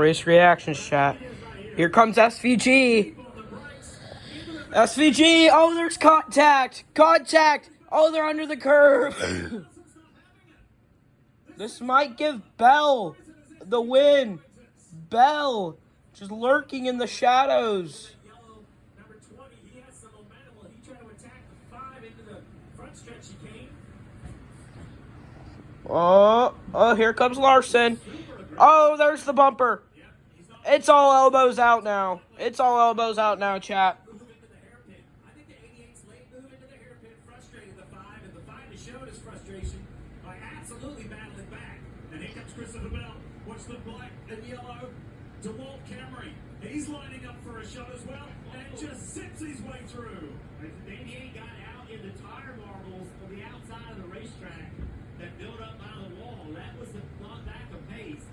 Race reactions, chat. Here comes SVG. SVG. Oh, there's contact. Contact. Oh, they're under the curve. This might give Bell the win. Bell just lurking in the shadows. Oh, here comes Larson. Oh, there's the bumper. It's all elbows out now. It's all elbows out now, chat. Watch the black and yellow. DeWalt Camry. He's lining up for a shot as well and just zips his way through. 88 got out in the tire marbles on the outside of the racetrack that built up out of the wall. That was the not back of pace.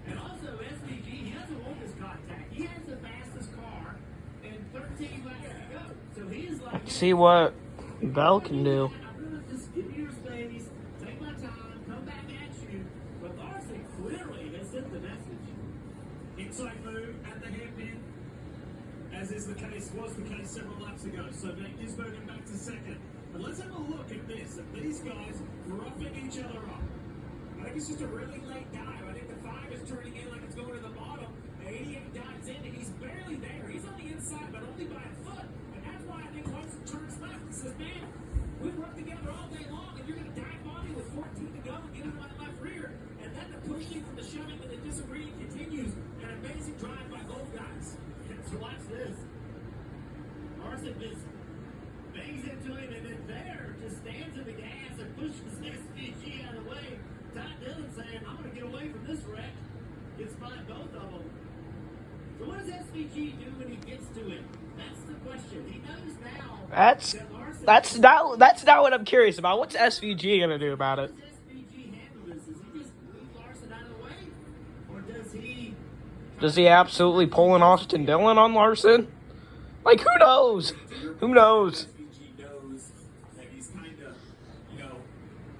And also SVG, he doesn't want this contact. He has the fastest car and 13 laps to go. So he is like, see what Bell can do. I'm gonna just give you your space, take my time, come back at you. But Larson clearly has sent the message. Inside move at the hairpin, as was the case several laps ago. So Nick is moving back to second. But let's have a look at this. At these guys roughing each other up. I think it's just a really late dive. I think the 5 is turning in like it's going to the bottom. The 88 dives in, and he's barely there. He's on the inside, but only by a foot. And that's why I think once it turns left, he says, man, we've worked together all day long, and you're going to dive on me with 14 to go and get in my left rear. And then the pushing from the shoving and the disagreeing continues. An amazing drive by both guys. So watch this. Larson just bangs into him, and then there just stands in the gas and pushes SVG out of the way. Todd Dillon saying, I'm going to get away from this wreck. Gets by both of them. So what does SVG do when he gets to it? That's the question. He knows now. That's not what I'm curious about. What's SVG gonna do about it? How does SVG handle this? Does he just move Larson out of the way? Or Does he absolutely pull an Austin Dillon on Larson? Like, who knows? Who knows? SVG knows that he's kind of,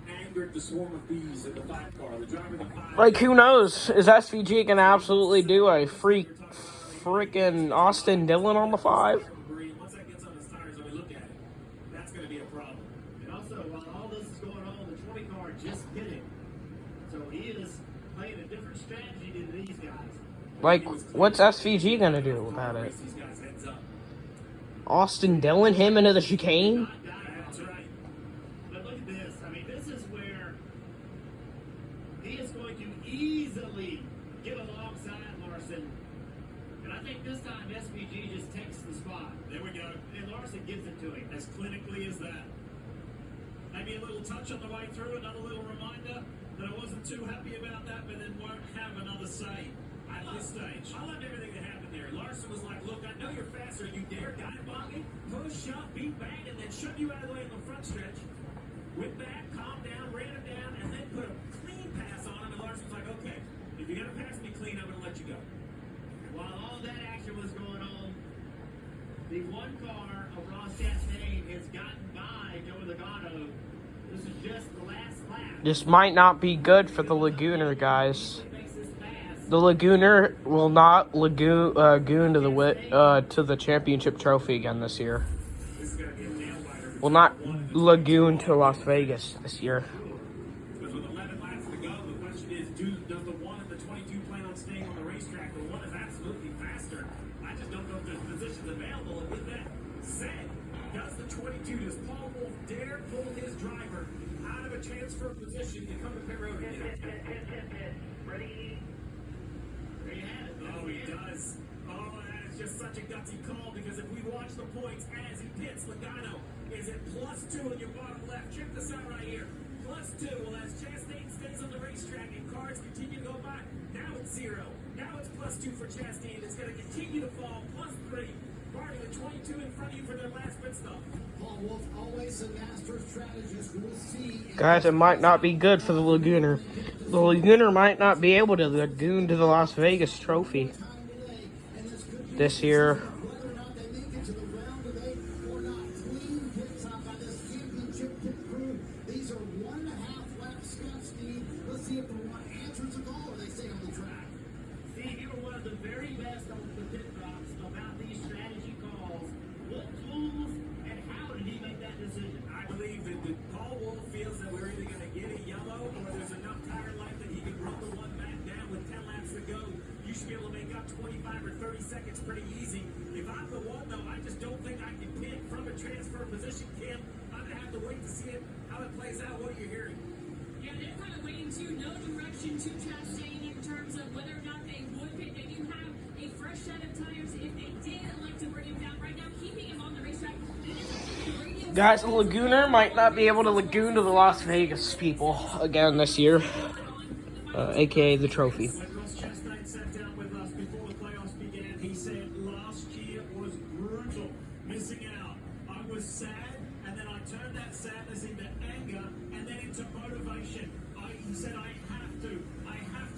angered the swarm of bees in the 5 car. The driver of the 5. Like, who knows? Is SVG gonna absolutely do a freaking Austin Dillon on the 5? Once that gets on his tires and we look at it, that's going to be a problem. And also, while all this is going on, the 20 car just hit him. So he is playing a different strategy than these guys. Like, what's SVG gonna do about it? Austin Dillon him into the chicane? That's right. But look at this. I mean, this is where he is going to easily get alongside Larson. And I think this time SVG just takes the spot. There we go. And Larson gives it to him. As clinically as that. Maybe a little touch on the way through, another little reminder that I wasn't too happy about that, but then won't have another say at this stage. I loved everything that happened there. Larson was like, look, I know you're faster. You dare dive on me, push up, beat back, and then shut you out of the way in the front stretch. Went back, calmed down, ran him down, and then put a clean pass on him. And Larson's like, okay, if you're going to pass me clean, I'm going to let you go. While all that action was going on, the 1 car of Ross Chastain has gotten by Joey Logano. This is just the last lap. This might not be good for the Lagooner, guys. The Lagooner will not lagoon to the championship trophy again this year. Will not lagoon to Las Vegas this year. Because with 11 laps to go, the question is, does the 1 and the 22 plan on staying on the racetrack? The 1 is absolutely faster. I just don't know if there's positions available. And with that said, does the 22, does Paul Wolf dare pull his driver out of a transfer position to come to pit road? Ready? There you have it. Oh, he does. Oh, that is just such a gutsy call, because if we watch the points as he pits, Logano is at +2 in your bottom left. Check this out right here. +2. Well, as Chastain stays on the racetrack and cars continue to go by, now it's 0. Now it's +2 for Chastain. It's going to continue to fall. +3. Barney, the 22 in front of you for their last pit stop. Paul Wolf, always a master strategist. We'll see. Guys, it might not be good for the Lagooner. The Lagooner might not be able to lagoon to the Las Vegas trophy this year. Steve, you were one of the pit box about these strategy calls. What tools and how did he make that decision? I believe that Paul Wolf feels that we're either going to get a yellow or there's enough tire life that he can run the one back down with 10 laps to go. You should be able to make up 25 or 30 seconds pretty easy. If I'm the one, though, I just don't think I can pit from a transfer position, Kim. I'm going to have to wait to see how it plays out. What are you hearing? Yeah, they're kind of waiting to no direction to Chastain in terms of whether or not they would pit. They do have a fresh set of tires. If they did elect to bring him down right now, keeping him on the racetrack. Guys, the Lagooner might not be able to lagoon to the Las Vegas people again this year, aka the trophy. Chastain sat down with us before the playoffs began. He said last year was brutal, missing out. I was sad, and then I turned that sadness into anger, and then into motivation. He said I have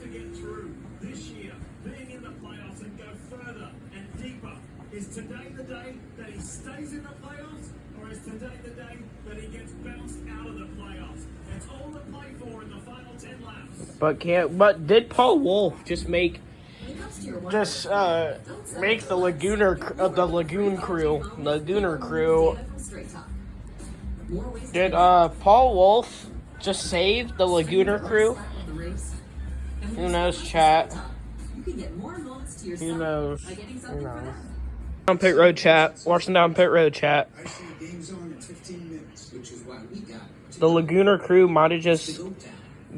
to get through this year, being in the playoffs and go further and deeper. Is today the day that he stays in the playoffs, or is today the day that he gets bounced out of the playoffs? It's all to play for in the final 10 laps. But did Paul Wolf just make the Lagooner crew? Did Paul Wolf just save the Lagooner crew? Who knows, chat? Who knows? Who knows? On pit road chat. Watching down pit road chat. The Lagooner crew might have just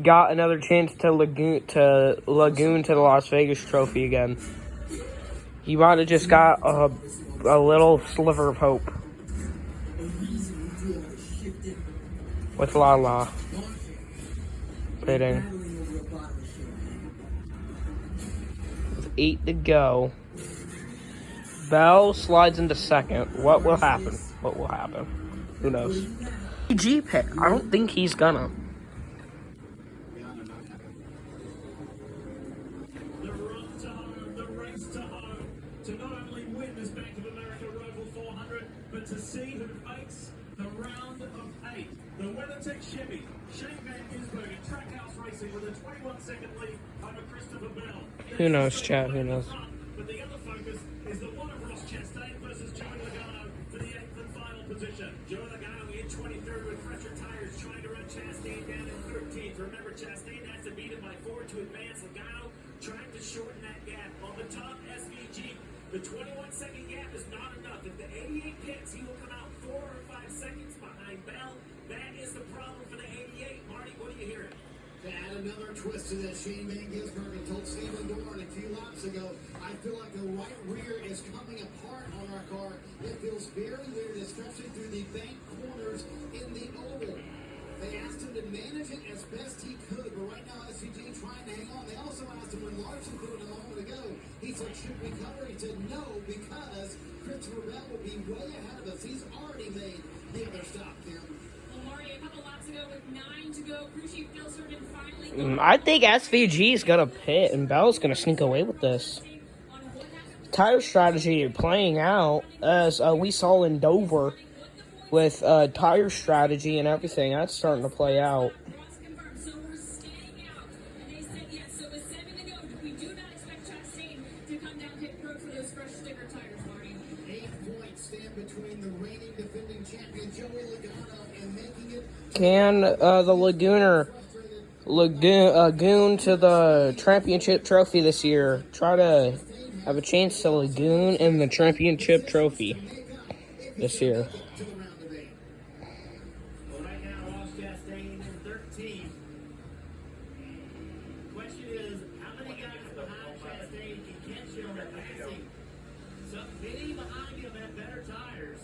got another chance to lagoon to the Las Vegas trophy again. He might have just got a little sliver of hope with Lala pitting. With 8 to go. Bell slides into second. What will happen? What will happen? Who knows? G pick. I don't think he's gonna. The run to home, the race to home, to not only win this Bank of America Roval 400, but to see who makes the round of 8. The WeatherTech Chevy, Shane Van Gisbergen, Trackhouse Racing with a 21-second lead over Christopher Bell. Who knows, chat? Who knows? But the other focus is the one of Ross Chastain versus Joey Logano for the 8th and final position. Joey Logano in 23rd with fresher tires, trying to run Chastain down in 13th. Remember, Chastain has to beat him by 4 to advance. Logano trying to shorten that gap. On the top SVG, the 21-second gap is not enough. If the 88 pits, he will come out 4 or 5 seconds behind Bell. That is the problem for the 88. Marty, what are you hearing? To add another twist to that, Shane Van Gisbergen told Stephen Dorn a few laps ago, I feel like the right rear is coming apart on our car. It feels very weird, especially through the bank corners in the oval. They asked him to manage it as best he could, but right now SVG trying to hang on. They also asked him when Larson put it a moment ago. He said, should we cover? He said no, because Christopher Bell will be way ahead of us. He's already made the other stop, Kim. Marty, a couple laps ago with 9 to go, crew chief Phil Sturgeon finally. I think SVG is gonna pit and Bell's gonna sneak away with this. Tire strategy playing out as we saw in Dover with tire strategy and everything. That's starting to play out. So we're staying out, and they said yes. So with 7 to go, we do not expect Chastain to come down pit road for those fresh sticker tires, Marty. 8 points stand between the reigning defending champion Joey Logano and making it. Can the Lagooner lagoon to the championship trophy this year? Try to have a chance to lagoon in the championship trophy this year. Well, right now, Ross Chastain in 13th. Question is, how many guys behind Chastain can catch him at passing? So many behind him have better tires.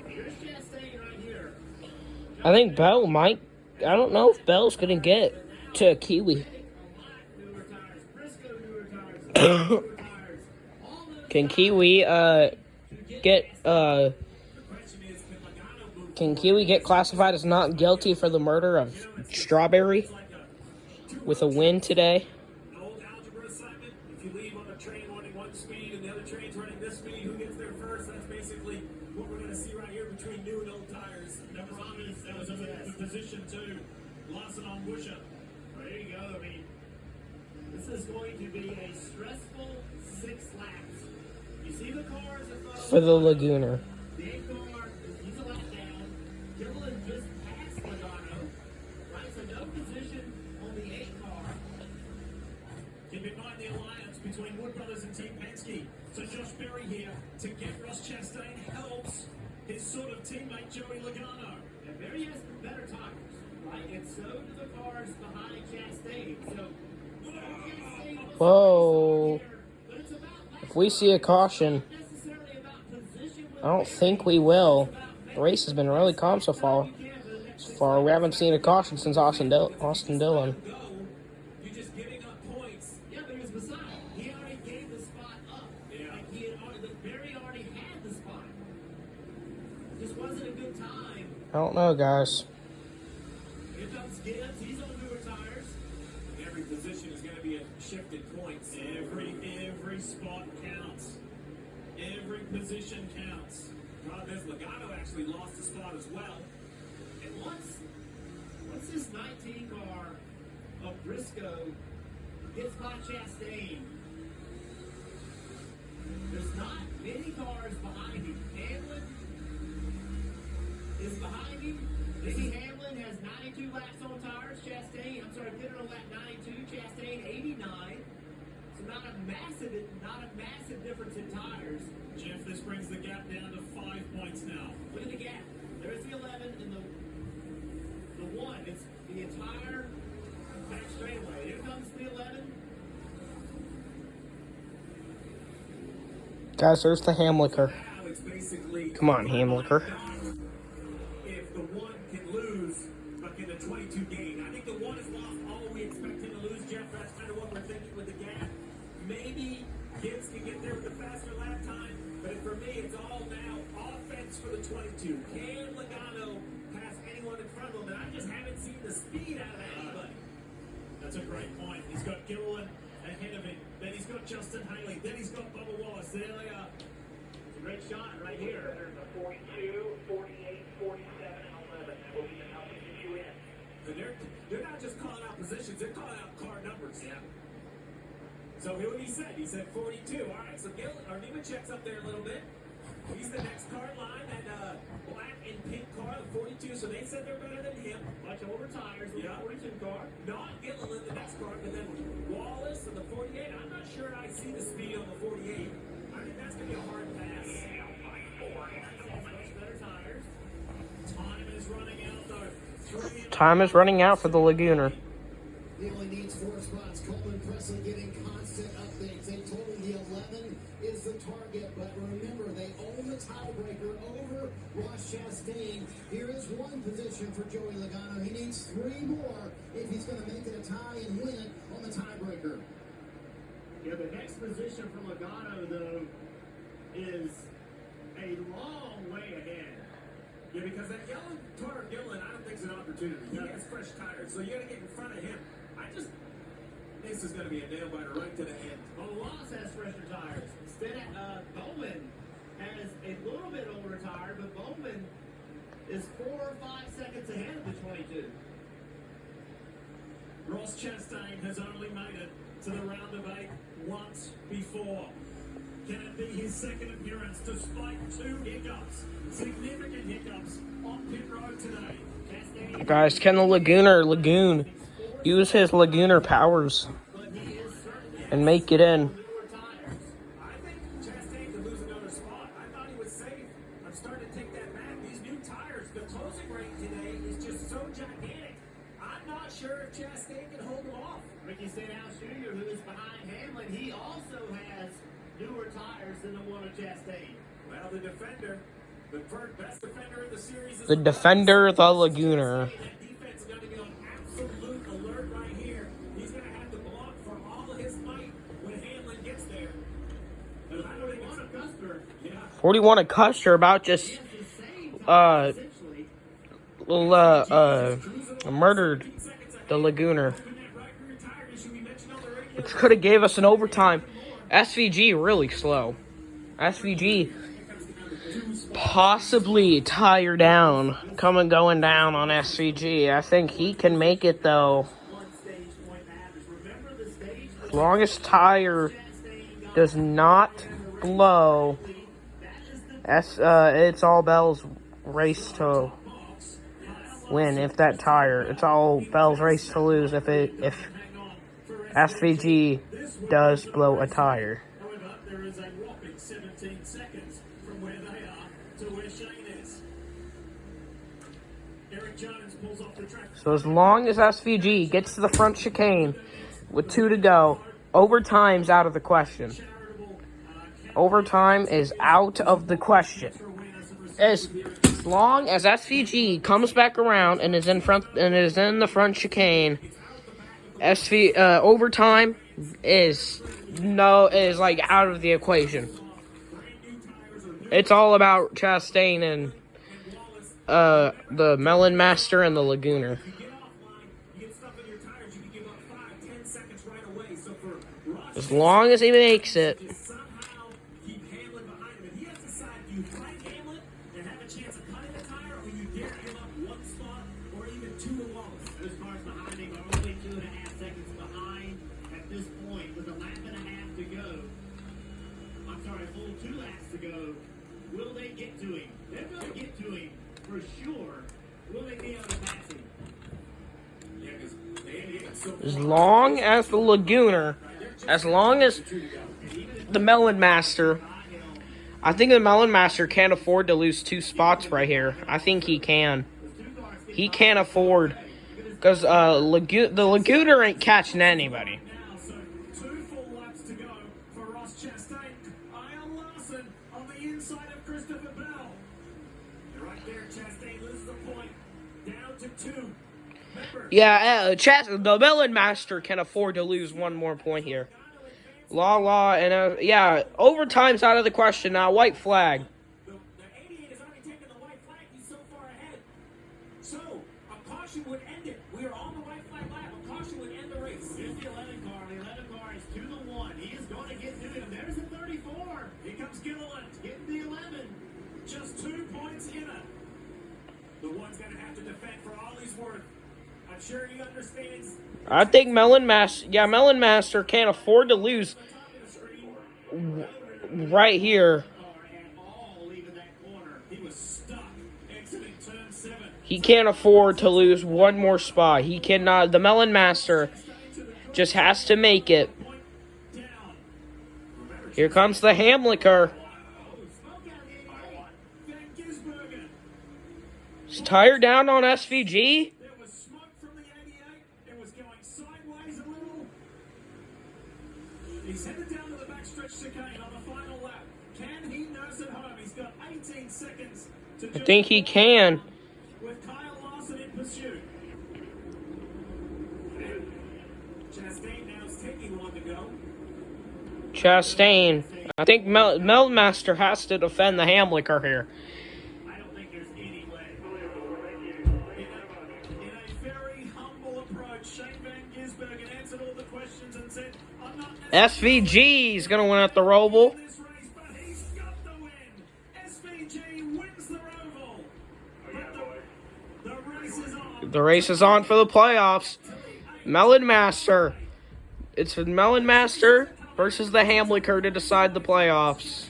Here's Chastain right here. I think Bell might. I don't know if Bell's gonna get to Kiwi. Newer tires, Briscoe newer tires, newer tires. Can Kiwi can Kiwi get classified as not guilty for the murder of Strawberry with a win today? Old algebra assignment, if you leave on a train running one speed and the other train's running this speed, who gets there first? That's basically what we're going to see right here between new and old tires. No promise, that was a position too. Lawson on Busha. There you go. I mean, this is going to be a stressful 6 laps. You see the cars in front of for the Lagooner. the 8 car, he's a lap down. Gilliland just passed Logano. Right, so no position on the 8 car. Keep in mind the alliance between Wood Brothers and Team Penske. So Josh Berry here to get Ross Chastain helps his sort of teammate Joey Logano. And Berry has better tires, right? And so do the cars behind Chastain. So Chastain Whoa. but it's about If we see a caution, necessarily about position with I don't think we will. The race has been really calm so far. We haven't seen a caution since Austin Dillon. go. You're just giving up points. Yeah, but it was beside. He already gave the spot up. Yeah. Like he had already, Barry already had the spot. Just wasn't a good time. I don't know, guys. Here comes Gibbs. He's on newer tires. Every position is going to be a shifted points. Every spot counts. Every position counts. This Logano actually lost a spot as well. And once this 19 car of Briscoe gets by Chastain, there's not many cars behind him. Hamlin is behind him. Mickey Hamlin has 92 laps on tires. Pitter on lap 92. Chastain 89. So not a massive difference in tires. Jeff, this brings the gap down to 5 points now. Look at the gap. There's the 11 and the 1. It's the entire back straightaway. Here comes the 11. Guys, there's the Hamlicker. Now it's basically Come on, Hamlicker. if the 1 can lose, but can the 22 gain. I think the 1 is lost all we expect him to lose, Jeff. That's kind of what we're thinking with the gap. Maybe Gibbs can get there with a faster lap time, but for me, it's all now offense for the 22. Can Logano pass anyone in front of him? And I just haven't seen the speed out of anybody. That's a great point. He's got Gilliland ahead of him. Then he's got Justin Haley. Then he's got Bubba Wallace. There they are. It's a great shot right here. There's a 42, 48, 47, and 11. That will be enough to get you in. And they're not just calling out positions, they're calling out car numbers. Yeah. So hear what he said. He said 42. All right, so Nemechek's up there a little bit. He's the next car in line, that black and pink car, the 42. So they said they're better than him. Much older tires with the 42 car. Not Gilliland, the next car, but then Wallace and the 48. I'm not sure I see the speed on the 48. I think that's going to be a hard pass. Yeah, much better tires. Time is running out, though. Time is running out for the Lagooner. He only needs 4 spots. Coleman Presley getting constant updates. They told him the 11 is the target, but remember, they own the tiebreaker over Ross Chastain. Here is 1 position for Joey Logano. He needs 3 more if he's going to make it a tie and win it on the tiebreaker. Yeah, the next position for Logano, though, is a long way ahead. Yeah, because that yellow car of Gilliland, I don't think is an opportunity. He has fresh tires, so you got to get in front of him. This is going to be a nail biter right to the end. Well, Wallace has fresher tires. Instead, Bowman has a little bit older tire, but Bowman is 4 or 5 seconds ahead of the 22. Ross Chastain has only made it to the round of 8 once before. Can it be his second appearance despite 2 hiccups? Significant hiccups on pit road today. Chastain, Guys, can the Lagoon use his Lagooner powers and make it in? I think Chastain could lose another spot. I thought he was safe. I'm starting to take that back. These new tires, the closing rate today is just so gigantic. I'm not sure if Chastain can hold them off. Ricky Stenhouse Jr., who is behind Hamlin, he also has newer tires than the one of Chastain. Well, the defender, the best defender in the series is The defender, the Lagooner. that defense is going to be on absolute alert right here. He's going to have to block for all of his might when Hamlin gets there. But I don't think it's a Custer. Yeah. 41 at Custer about just murdered the Lagooner, which could have gave us an overtime. SVG really slow. SVG possibly tire down, going down on SVG. I think he can make it though. As long as tire does not blow. It's all Bell's race to win. If that tire, it's all Bell's race to lose. If SVG does blow a tire. However, there is a whopping 17 seconds from where they are to where Shane is. Eric Jones pulls off the track. So as long as SVG gets to the front chicane with 2 to go, overtime's out of the question. Overtime is out of the question. As long as SVG comes back around and is in the front chicane, overtime is like out of the equation. It's all about Chastain and the Melon Master and the Lagooner. As long as he makes it. Will they get to him? They're going to get to him for sure. Will they be able to pass him? As long as the Lagooner, as long as the Melon Master, I think the Melon Master can't afford to lose 2 spots right here. I think he can. He can't afford, because the Lagooner ain't catching anybody. Yeah, the Melon Master can afford to lose 1 more point here. Law, and yeah, overtime's out of the question now. White flag. The 88 has already taken the white flag. He's so far ahead. So, a caution would end it. We are on the white flag lap. A caution would end the race. Here's the 11 car. The 11 car is to the 1. He is going to get to him. There's the 34. Here comes Gilliland getting the 11. Just 2 points in it. The 1's going to have to defend for all he's worth. I'm sure he understands. I think Melon Master can't afford to lose right here. He can't afford to lose 1 more spot. He cannot. The Melon Master just has to make it. Here comes the Hamlicker. Is tire down on SVG? He's headed down to the backstretch chicane on the final lap. Can he nurse it home? He's got 18 seconds to I think he can. With Kyle Larson in pursuit. Chastain now is taking 1 to go. Chastain. I think Melon Master has to defend the Hamlicker here. I don't think there's any way. In a very humble approach, Shane Van Gisbergen answered all the questions and said, I'm not SVG is going to win at the Roval. this race, but he's got the win. SVG wins the Roval. But the race is on. The race is on for the playoffs. Melon Master. It's the Melon Master versus the Hamlicker to decide the playoffs.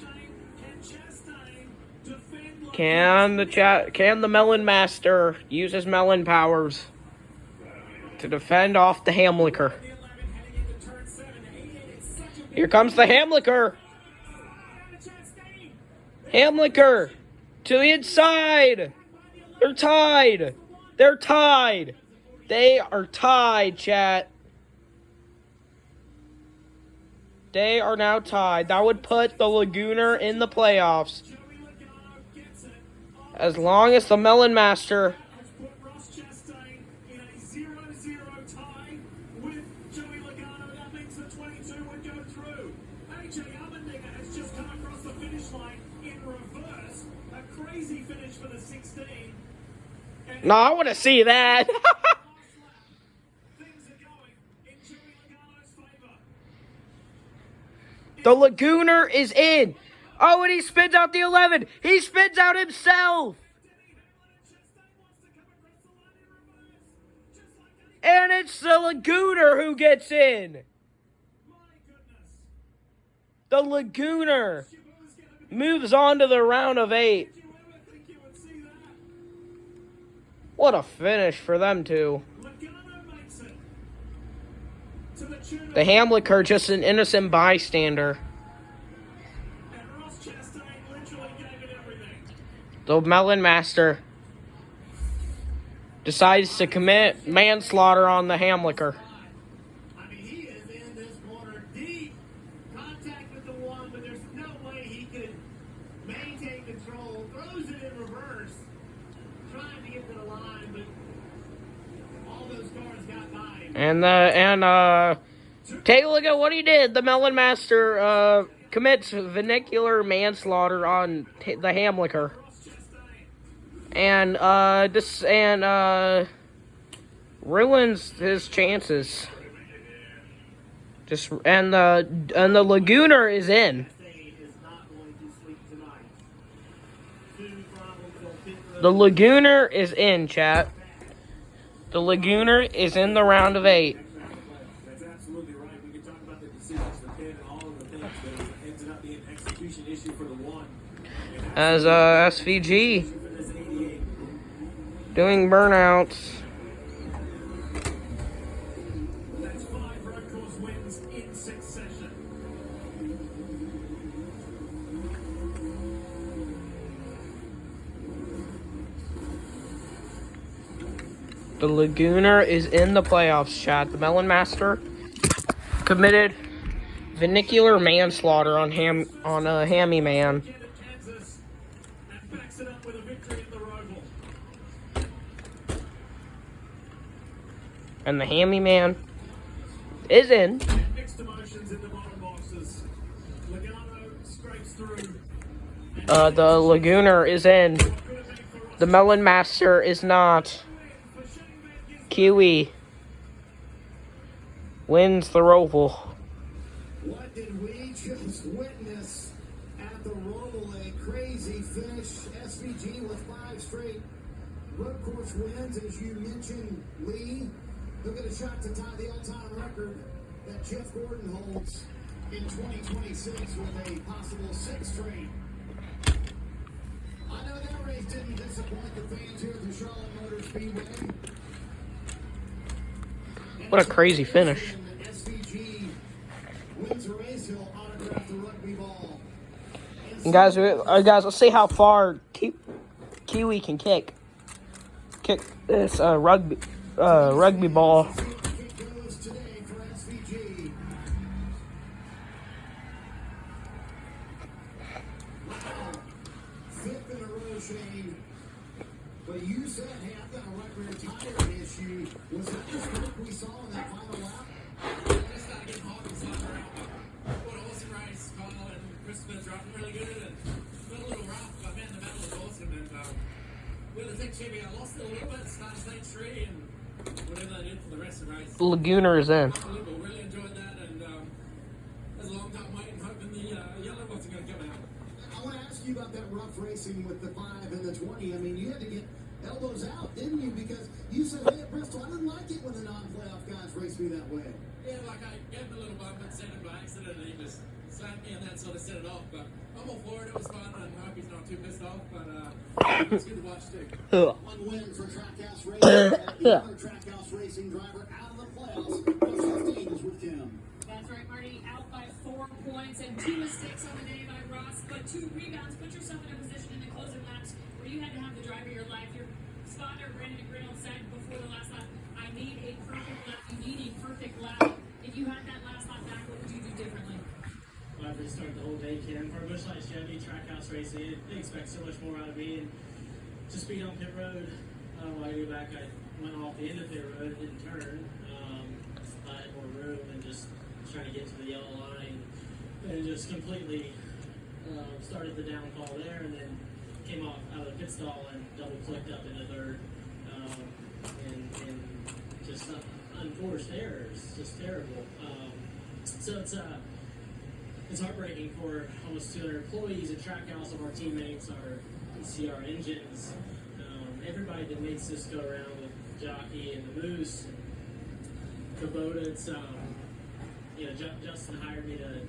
Can the Melon Master use his melon powers to defend off the Hamlicker? Here comes the Hamlicker. Hamlicker to the inside. They're tied. They're tied. They are tied, chat. They are now tied. That would put the Lagooner in the playoffs. As long as the Melon Master No, I want to see that. The Lagooner is in. Oh, and he spins out the 11. He spins out himself. And it's the Lagooner who gets in. The Lagooner. moves on to the round of 8. Did you ever think you would see that? What a finish for them two. Logano makes it. To the tune of The Hamliker just an innocent bystander. and Ross Chastain literally gave it everything. The Melon Master decides to commit manslaughter on the Hamliker. I mean, he is in this corner deep. Contact with the one, but there's no way he could maintain control. Throws it in reverse. Trying to get to the line, but all those cars got by him. Take a look at what he did. The Melon Master commits vernacular manslaughter on the Hamliker. Ross Chastain. And ruins his chances. And the Lagooner is in. Chastain is not going to sleep tonight. Two problems on pit road. The Lagooner is in, chat. The Lagooner is in the round of 8. That's absolutely right. We can talk about the decisions, the pit, and all of the things, but it ended up being an execution issue for the one. As SVG For this 88. doing burnouts. That's 5 road course wins in succession. The Lagooner is in the playoffs, chat. The Melon Master committed vernacular manslaughter on Hammy Man. Again at Kansas and backs it up with a victory at the Roval. And the Hammy Man is in. Mixed emotions in the bottom boxes. Logano scrapes through. The Lagooner is in. Could have been for Ross The Melon Master is not. for Shane Van Gisbergen. Kiwi wins the Roval. What did we just witness at the Roval? A crazy finish. SVG with 5 straight road course wins, as you mentioned, Lee. He'll get a shot to tie the all-time record that Jeff Gordon holds in 2026 with a possible 6 straight. I know that race didn't disappoint the fans here at the Charlotte Motor Speedway. What a crazy finish. SVG wins the race. He'll autograph the rugby ball. And guys, let's see how far Kiwi can kick. Kick this rugby ball. See if the kick goes today for SVG. Wow. 5th in a row, Shane. But you said, hey, I've got a right rear tire issue. Was that the smoke we saw in that final lap? Just gotta get Hawkins on her out. What a awesome race. Kyle and Crispin dropping really good and got a little rough. But man, the battle was awesome. And with the thick Chevy, I lost it a little bit, started stage 3, and whatever I did for the rest of the race. The Lagooner is in. Unbelievable. Really enjoyed that. And there's a long time waiting, hoping the yellow wasn't going to come out. I want to ask you about that rough racing with the 5 and the 20. I mean, you had to get elbows out, didn't you? Because you said, hey, at Bristol, I didn't like it when the non-playoff guys raced me that way. Yeah, like I gave him a little bump and sent him by accident, and he just slapped me, and that sort of set it off. But I'm all for it. It was fun, and I hope he's not too pissed off. But it's good to watch too. One win for Trackhouse Racing. The other Trackhouse Racing driver out of the playoffs. Plus 15 is with Kim. That's right, Marty. Out by 4 points and 2 mistakes on the day by Ross, but 2 rebounds. Put yourself in a position in the closing laps where you had to have the drive of your life. Your spotter, Brandon Grinnell, said before the last lap, I need a perfect lap. You need a perfect lap. If you had that last lap back, what would you do differently? Well, I've restart the whole day, Kim. For a Bushlight Chevy, Trackhouse Racing, they expect so much more out of me. And to speed on pit road, while I go back, I went off the end of pit road, didn't turn. I had more room and just trying to get to the yellow line. And just completely started the downfall there, and then came off out of the pit stall and double clicked up into third. And just unforced errors, just terrible. So it's heartbreaking for almost 200 employees at Trackhouse, of our teammates, our CR engines, everybody that makes this go around with Jockey and the Moose, Kubota. It's Justin hired me to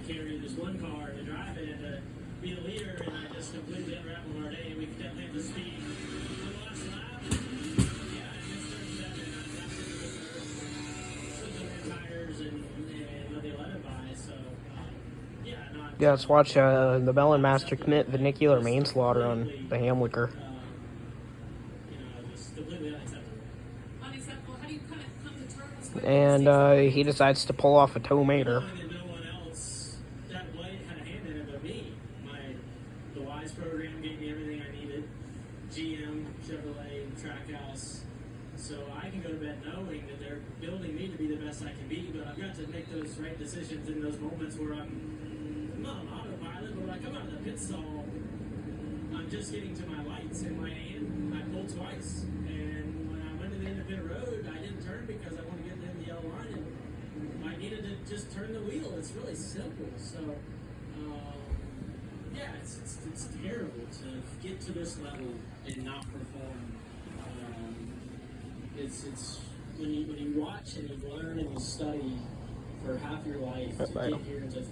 carry this one car to drive it, and be the leader, and I just completely unraveled our day. We definitely have the speed for the last lap. Yeah, I missed turn 7. I slipped on the tires and they let it by. So, yeah, not. Yeah, let's watch the Melon Master commit vernacular manslaughter on the Hamlicker. Just completely unacceptable. Unacceptable. How do you kind of come to terms with And he decides to pull off a tow mater. Knowing that no one else that white had a hand in it but me. The WISE program gave me everything I needed. GM, Chevrolet, Trackhouse. So I can go to bed knowing that they're building me to be the best I can be, but I've got to make those right decisions in those moments where I'm not on autopilot, but when I come out of the pit stall, I'm just getting to my lights in my hand. I pulled twice. And when I went to the end of pit road, I didn't turn because I wanted to get in the yellow line. And I needed to just turn the wheel. It's really simple. So, yeah, it's terrible to get to this level and not perform. It's when you watch and you learn and you study for half your life to get here to